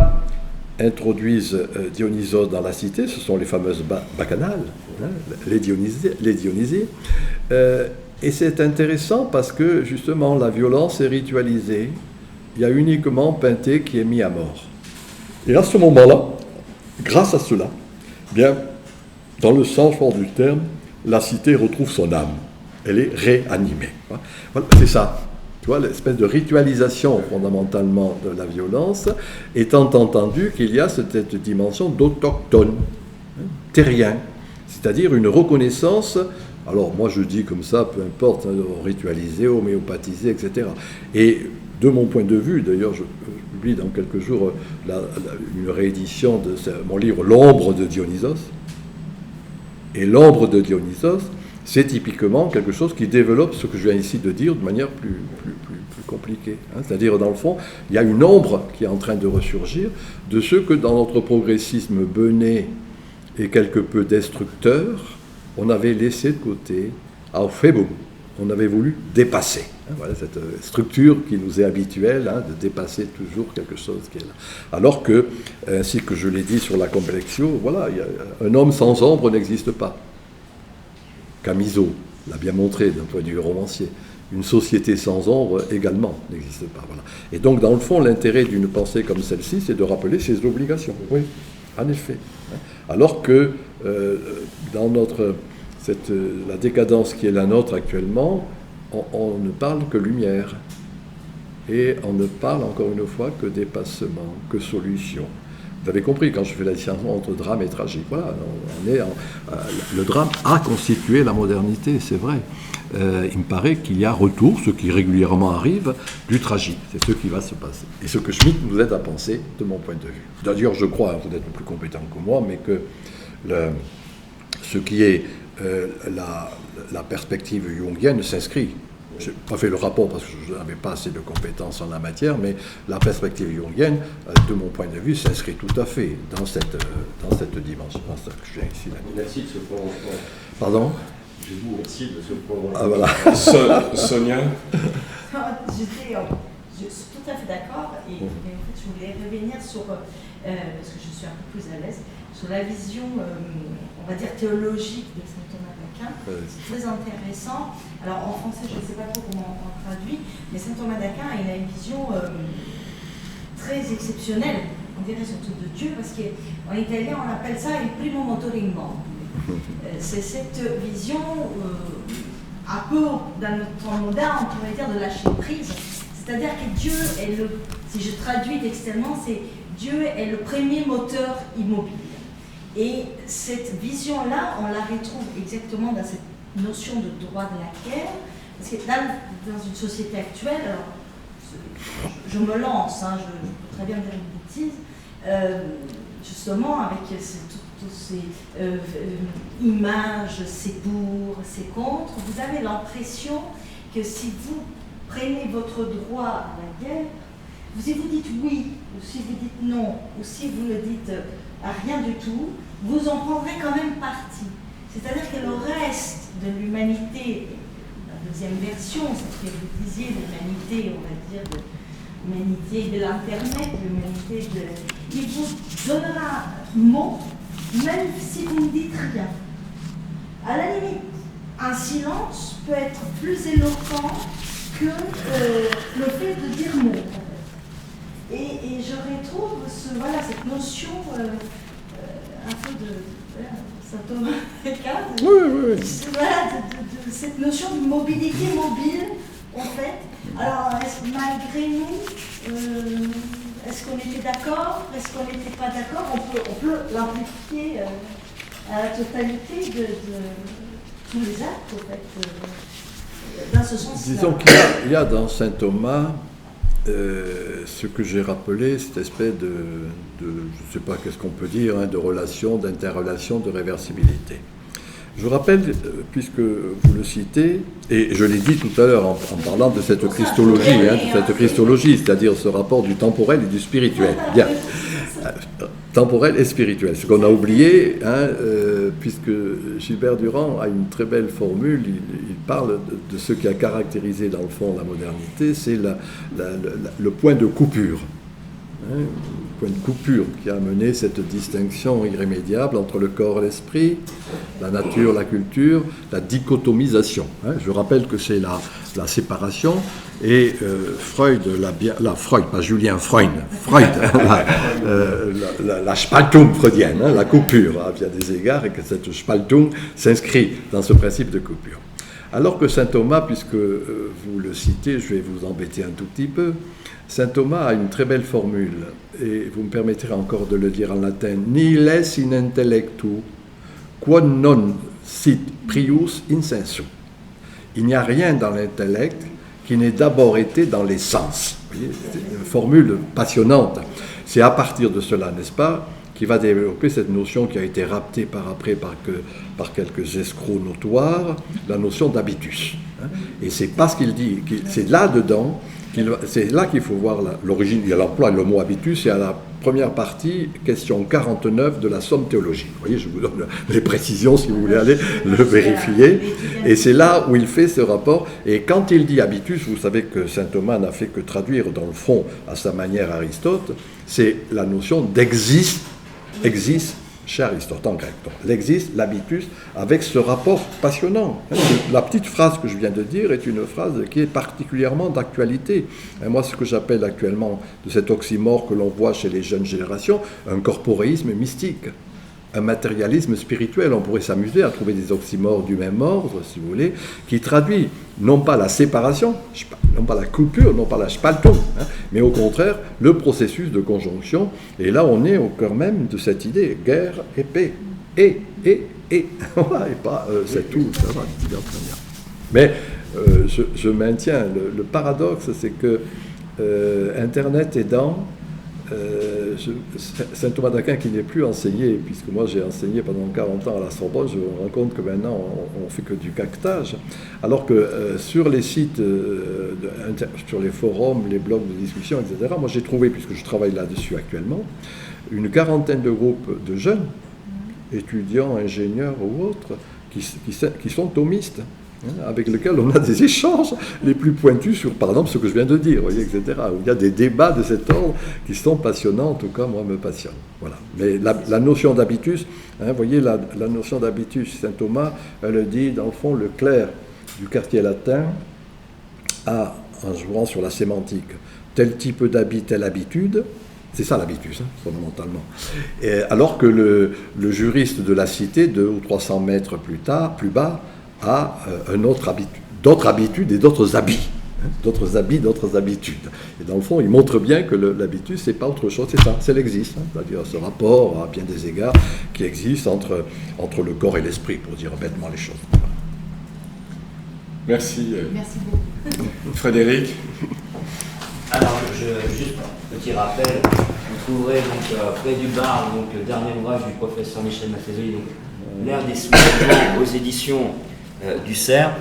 introduisent Dionysos dans la cité, ce sont les fameuses bacchanales, hein, les Dionysies. Et c'est intéressant parce que justement la violence est ritualisée. Il y a uniquement Pentée qui est mis à mort. Et à ce moment-là, grâce à cela, bien, dans le sens fort du terme, la cité retrouve son âme. Elle est réanimée. Voilà, c'est ça. Tu vois, l'espèce de ritualisation fondamentalement de la violence, étant entendu qu'il y a cette dimension d'autochtone, hein, terrien, c'est-à-dire une reconnaissance. Alors moi je dis comme ça, peu importe, hein, ritualisé, homéopathisé, etc. Et de mon point de vue, d'ailleurs je publie dans quelques jours une réédition de mon livre L'ombre de Dionysos. Et l'ombre de Dionysos, c'est typiquement quelque chose qui développe ce que je viens ici de dire de manière plus compliquée. Hein. C'est-à-dire, dans le fond, il y a une ombre qui est en train de ressurgir de ce que dans notre progressisme bené et quelque peu destructeur, on avait laissé de côté à Phébum. On avait voulu dépasser. Hein. Voilà cette structure qui nous est habituelle, hein, de dépasser toujours quelque chose qui est là. Alors que, ainsi que je l'ai dit sur la complexio, voilà, un homme sans ombre n'existe pas. Camiso l'a bien montré d'un point de vue romancier. Une société sans ombre également n'existe pas. Voilà. Et donc, dans le fond, l'intérêt d'une pensée comme celle-ci, c'est de rappeler ses obligations. Oui, en effet. Alors que dans la décadence qui est la nôtre actuellement, on ne parle que lumière. Et on ne parle encore une fois que dépassement, que solution. Vous avez compris, quand je fais la distinction entre drame et tragique, voilà, le drame a constitué la modernité, c'est vrai. Il me paraît qu'il y a retour, ce qui régulièrement arrive, du tragique. C'est ce qui va se passer. Et ce que Schmitt nous aide à penser, de mon point de vue. D'ailleurs, je crois, vous êtes plus compétent que moi, mais que ce qui est la perspective jungienne s'inscrit. Je n'ai pas fait le rapport parce que je n'avais pas assez de compétences en la matière, mais la perspective jungienne, de mon point de vue, s'inscrit tout à fait dans cette dimension. Dans ce que je viens ici. Merci de ce prolongement. Pardon ? Je vous remercie de ce prolongement. Ah voilà. Sonia? Je suis tout à fait d'accord, et en fait, je voulais revenir sur, parce que je suis un peu plus à l'aise, sur la vision, on va dire, théologique de saint Thomas d'Aquin. C'est très intéressant. Alors, en français, je ne sais pas trop comment on traduit, mais saint Thomas d'Aquin, il a une vision très exceptionnelle, on dirait surtout de Dieu, parce qu'en italien, on appelle ça il primo motorimmo. C'est cette vision, un peu dans notre temps moderne, on pourrait dire, de lâcher prise. C'est-à-dire que Dieu est si je traduis textuellement, c'est Dieu est le premier moteur immobile. Et cette vision-là, on la retrouve exactement dans cette notion de droit de la guerre, parce que dans une société actuelle, alors, je me lance, hein, je peux très bien dire une bêtise, justement avec toutes ces images, ces pour, ces contre, vous avez l'impression que si vous prenez votre droit à la guerre, si vous dites oui, ou si vous dites non, ou si vous ne dites à rien du tout, vous en prendrez quand même partie. C'est-à-dire que le reste de l'humanité, la deuxième version, c'est ce que vous disiez, l'humanité, on va dire, l'humanité de l'Internet, l'humanité de... Il vous donnera mot, même si vous ne dites rien. À la limite, un silence peut être plus éloquent que le fait de dire mot. Et je retrouve cette notion un peu de saint Thomas d'Aquin, de cette notion de mobilité mobile, en fait. Alors, malgré nous, est-ce qu'on était d'accord? Est-ce qu'on n'était pas d'accord? On peut l'impliquer à la totalité de tous les actes, en fait, dans ce sens-là. Disons qu'il y a dans saint Thomas ce que j'ai rappelé, cette espèce de je ne sais pas qu'est-ce qu'on peut dire, hein, de relation, d'interrelation, de réversibilité. Je vous rappelle, puisque vous le citez, et je l'ai dit tout à l'heure en parlant de cette christologie, c'est-à-dire ce rapport du temporel et du spirituel. Bien. Temporel et spirituel. Ce qu'on a oublié, hein, puisque Gilbert Durand a une très belle formule, il parle de ce qui a caractérisé dans le fond la modernité, c'est le point de coupure. Hein, le point de coupure qui a amené cette distinction irrémédiable entre le corps et l'esprit, la nature, la culture, la dichotomisation. Hein. Je rappelle que c'est la séparation, et Freud, Freud, pas Julien, Freud, la Spaltung freudienne, hein, la coupure, à bien des égards, et que cette Spaltung s'inscrit dans ce principe de coupure. Alors que saint Thomas, puisque vous le citez, je vais vous embêter un tout petit peu, saint Thomas a une très belle formule, et vous me permettrez encore de le dire en latin, « Nihil est in intellectu, quod non sit prius in sensu ». Il n'y a rien dans l'intellect qui n'ait d'abord été dans les sens. Vous voyez, c'est une formule passionnante. C'est à partir de cela, n'est-ce pas, qui va développer cette notion qui a été raptée par quelques escrocs notoires, la notion d'habitus. Et c'est parce qu'il dit, c'est là-dedans, c'est là qu'il faut voir l'origine. Il emploie le mot habitus, et à la première partie, question 49 de la Somme théologique. Vous voyez, je vous donne les précisions si vous voulez aller le vérifier. Et c'est là où il fait ce rapport. Et quand il dit habitus, vous savez que saint Thomas n'a fait que traduire dans le fond, à sa manière, Aristote, c'est la notion d'existe chez Aristote en grec. Donc, l'existe, l'habitus, avec ce rapport passionnant. La petite phrase que je viens de dire est une phrase qui est particulièrement d'actualité. Et moi, ce que j'appelle actuellement de cet oxymore que l'on voit chez les jeunes générations, un corporéisme mystique, un matérialisme spirituel. On pourrait s'amuser à trouver des oxymores du même ordre, si vous voulez, qui traduit non pas la séparation, non pas la coupure, non pas la spaltung, hein, mais au contraire le processus de conjonction. Et là, on est au cœur même de cette idée, guerre et paix. Et. Voilà, et pas c'est tout, ça va, mais je maintiens, le paradoxe, c'est que Internet aidant, saint Thomas d'Aquin, qui n'est plus enseigné, puisque moi j'ai enseigné pendant 40 ans à la Sorbonne, je me rends compte que maintenant on fait que du caquetage, alors que sur les sites, sur les forums, les blogs de discussion, etc., moi j'ai trouvé, puisque je travaille là-dessus actuellement, une quarantaine de groupes de jeunes, étudiants, ingénieurs ou autres, qui sont thomistes, avec lequel on a des échanges les plus pointus sur, par exemple, ce que je viens de dire, voyez, etc., où il y a des débats de cet ordre qui sont passionnants, en tout cas, moi, me passionnent. Voilà. Mais la notion d'habitus, hein, vous voyez, la notion d'habitus, saint Thomas, elle dit, dans le fond, le clerc du quartier latin a, en jouant sur la sémantique, tel type d'habit, telle habitude. C'est ça l'habitus, hein, fondamentalement. Et alors que le juriste de la cité, 200 ou 300 mètres plus bas, a d'autres habitudes et d'autres habits. D'autres habits, d'autres habitudes. Et dans le fond, il montre bien que l'habitus, c'est pas autre chose, c'est ça, c'est l'existe. Hein, c'est-à-dire ce rapport, à bien des égards, qui existe entre le corps et l'esprit, pour dire bêtement les choses. Merci. Merci beaucoup. Frédéric. Alors, juste un petit rappel, vous trouverez donc, près du bar donc, le dernier ouvrage du professeur Michel Maffezoli, donc L'ère des soulèvements aux éditions du CERF.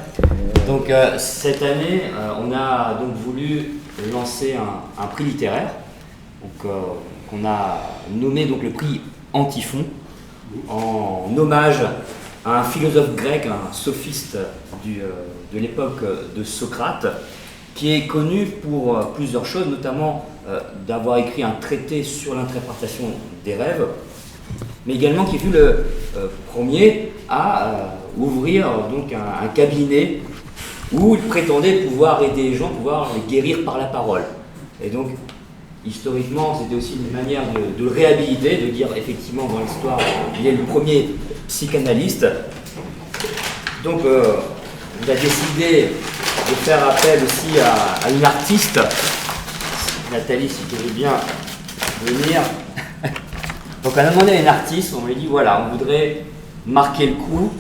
Donc cette année, on a donc voulu lancer un prix littéraire qu'on a nommé donc le prix Antiphon, en hommage à un philosophe grec, un sophiste de l'époque de Socrate, qui est connu pour plusieurs choses, notamment d'avoir écrit un traité sur l'interprétation des rêves, mais également qui fut le premier à ouvrir donc un cabinet où il prétendait pouvoir aider les gens, pouvoir les guérir par la parole. Et donc, historiquement, c'était aussi une manière de le réhabiliter, de dire effectivement dans l'histoire, il est le premier psychanalyste. Donc, il a décidé de faire appel aussi à une artiste, Nathalie, si tu veux bien venir. Donc on a demandé à une artiste, on lui a dit voilà, on voudrait marquer le coup,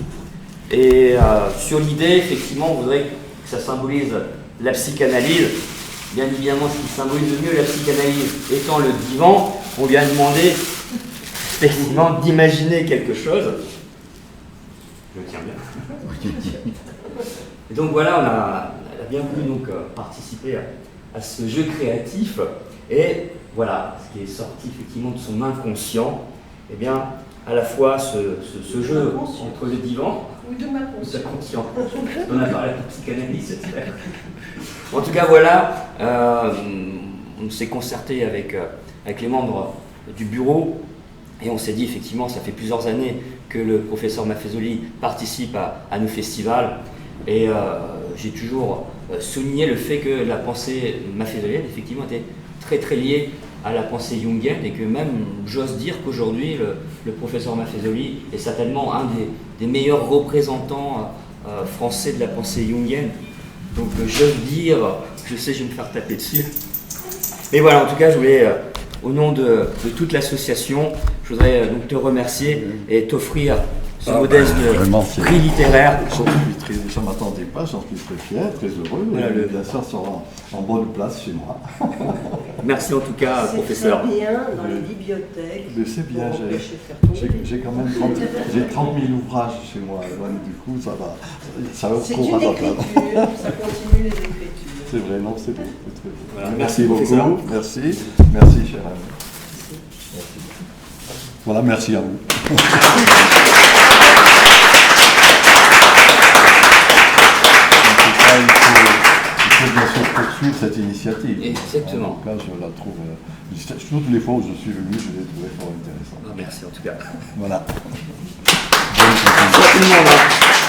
et sur l'idée, effectivement, on voudrait que ça symbolise la psychanalyse, bien évidemment ce qui symbolise le mieux la psychanalyse étant le divan, on lui a demandé effectivement d'imaginer quelque chose. Je tiens bien. Et donc voilà, on a bien voulu donc participer à ce jeu créatif, et voilà, ce qui est sorti effectivement de son inconscient, eh bien, à la fois ce jeu entre le divan, ou de ma conscience. conscience. On a parlé de psychanalyse. En tout cas, voilà, on s'est concerté avec les membres du bureau, et on s'est dit effectivement, ça fait plusieurs années que le professeur Maffezoli participe à nos festivals, et j'ai toujours souligné le fait que la pensée maffezolienne effectivement était très très liée à la pensée jungienne, et que même j'ose dire qu'aujourd'hui le professeur Maffezoli est certainement un des meilleurs représentants français de la pensée jungienne. Donc j'ose dire, je sais, je vais me faire taper dessus. Mais voilà, en tout cas, je voulais, au nom de toute l'association, je voudrais donc te remercier et t'offrir ce modeste prix littéraire. Je ne m'attendais pas, j'en suis très fier, très heureux. Voilà, Les sœurs sont en bonne place chez moi. Merci en tout cas, professeur. C'est bien dans les bibliothèques. Mais c'est bien, pour empêcher de faire tomber. j'ai quand même 30 000 ouvrages chez moi, donc du coup ça va. Ça C'est court une à la écriture, place. ça continue les écritures. C'est vrai, non, c'est beau, c'est très beau. Voilà, merci professeur. beaucoup, merci, merci cher ami. Merci. Voilà, merci à vous. Il faut bien sûr poursuivre cette initiative. Exactement. En tout cas, je la trouve. Toutes les fois où je suis venu, je l'ai trouvé fort intéressant. Merci en tout cas. Voilà. Merci à tout le monde.